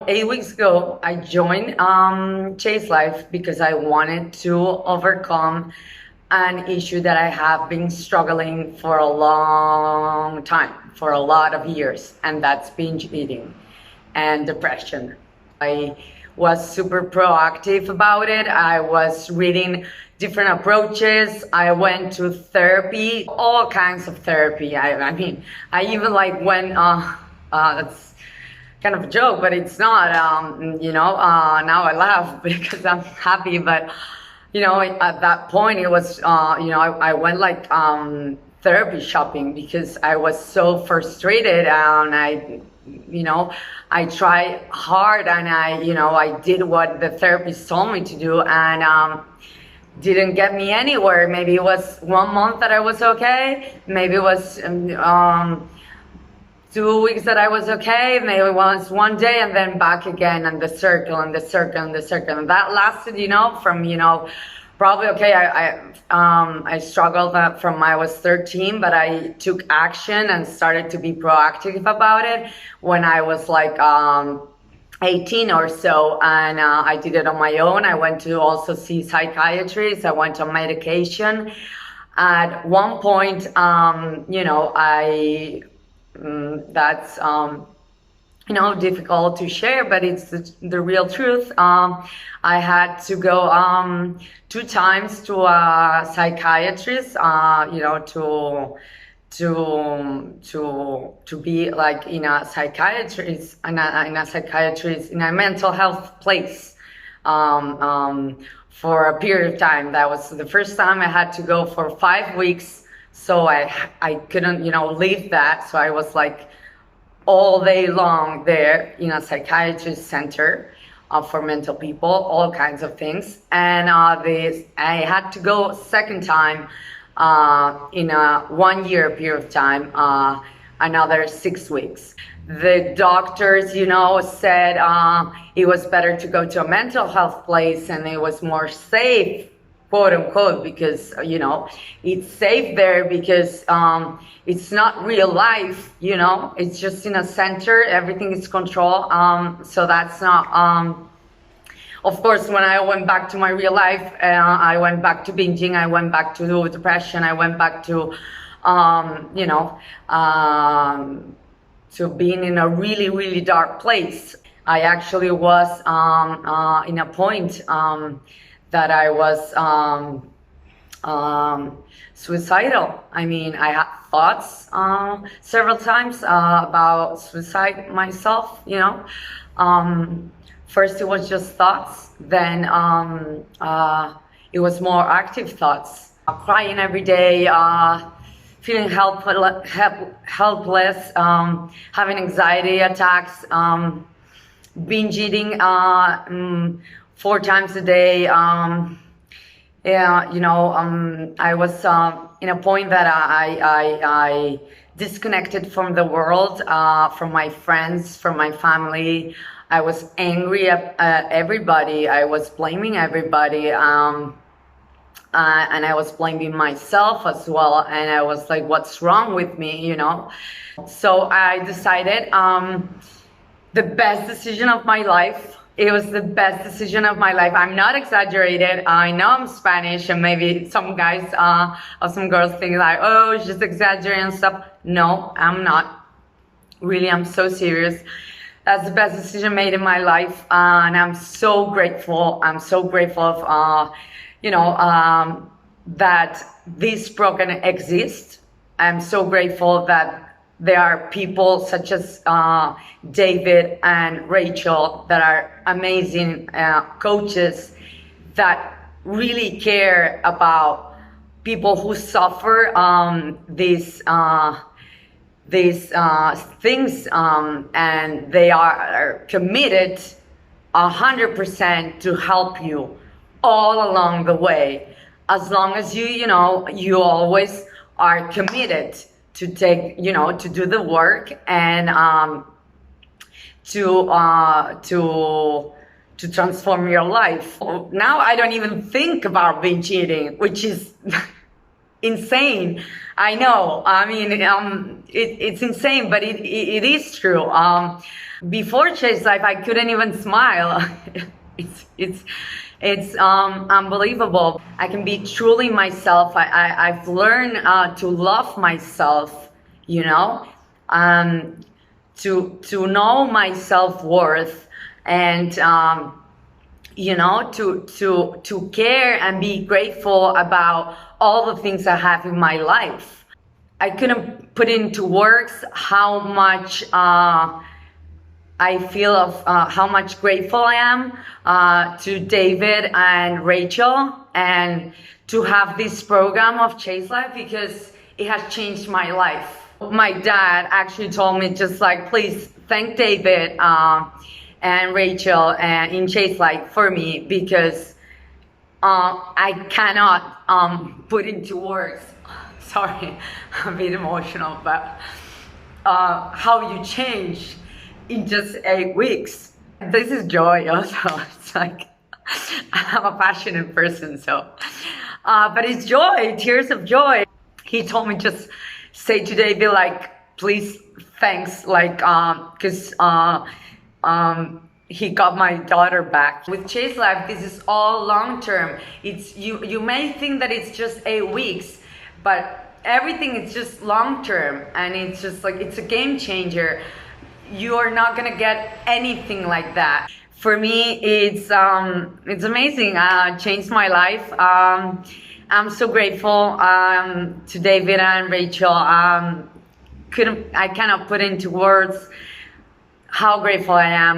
8 weeks ago, I joined Chase Life because I wanted to overcome an issue that I have been struggling for a long time, for a lot of years, and that's binge eating and depression. I was super proactive about it. I was reading different approaches. I went to therapy, all kinds of therapy. I mean, I even like went, that's kind of a joke, but it's not, now I laugh because I'm happy, but at that point it was, I went like therapy shopping because I was so frustrated, and I tried hard, and I did what the therapist told me to do, and didn't get me anywhere. Maybe it was 1 month that I was okay. Maybe it was 2 weeks that I was okay. Maybe it was one day, and then back again, and the circle and the circle and the circle. And that lasted, from probably okay. I struggled from I was 13, but I took action and started to be proactive about it when I was like 18 or so, and I did it on my own. I went to also see psychiatrists. I went on medication. At one point, that's difficult to share, but it's the real truth. I had to go 2 times to a psychiatrist, to be like in a mental health place for a period of time. That was the first time I had to go for 5 weeks. So I couldn't, leave that. So I was like all day long there in a psychiatrist center for mental people, all kinds of things. And I had to go second time in a 1 year period of time, another 6 weeks. The doctors, said it was better to go to a mental health place, and it was more safe, quote unquote, because it's safe there because it's not real life. It's just in a center, everything is controlled, so that's not of course, when I went back to my real life, I went back to binging, I went back to depression, I went back to to being in a really, really dark place. I actually was in a point that I was suicidal. I mean, I had thoughts several times about suicide myself. First it was just thoughts, then it was more active thoughts. Crying every day, feeling helpless, having anxiety attacks, binge eating 4 times a day. I was in a point that I disconnected from the world, from my friends, from my family. I was angry at everybody. I was blaming everybody, and I was blaming myself as well. And I was like, what's wrong with me, So I decided the best decision of my life. It was the best decision of my life. I'm not exaggerated. I know I'm Spanish, and maybe some guys or some girls think like, oh, she's exaggerating and stuff. No, I'm not. Really, I'm so serious. That's the best decision made in my life, and I'm so grateful. I'm so grateful of, that this program exists. I'm so grateful that there are people such as David and Rachel that are amazing coaches that really care about people who suffer these things, and they are committed 100% to help you all along the way, as long as you always are committed to take, to do the work and to transform your life. Now I don't even think about binge eating, which is insane. I know. I mean, it's insane, but it is true. Before Chase Life, I couldn't even smile. it's it's it's unbelievable. I can be truly myself. I've learned to love myself, you know, um, to know my self-worth, and to care and be grateful about all the things I have in my life. I couldn't put into words how much I feel of how much grateful I am to David and Rachel, and to have this program of Chase Life, because it has changed my life. My dad actually told me, just like, please thank David and Rachel and in Chase Life for me, because I cannot put into words. Sorry, I'm a bit emotional, but how you change in just 8 weeks. This is joy also. It's like, I'm a passionate person, so but it's joy, tears of joy. He told me, just say to David, like, please, thanks, like, because he got my daughter back. With Chase Life, this is all long term. It's you may think that it's just 8 weeks, but everything is just long term, and it's just like, it's a game changer. You are not gonna get anything like that. For me, it's amazing. Changed my life. I'm so grateful to David and Rachel. I cannot put into words how grateful I am.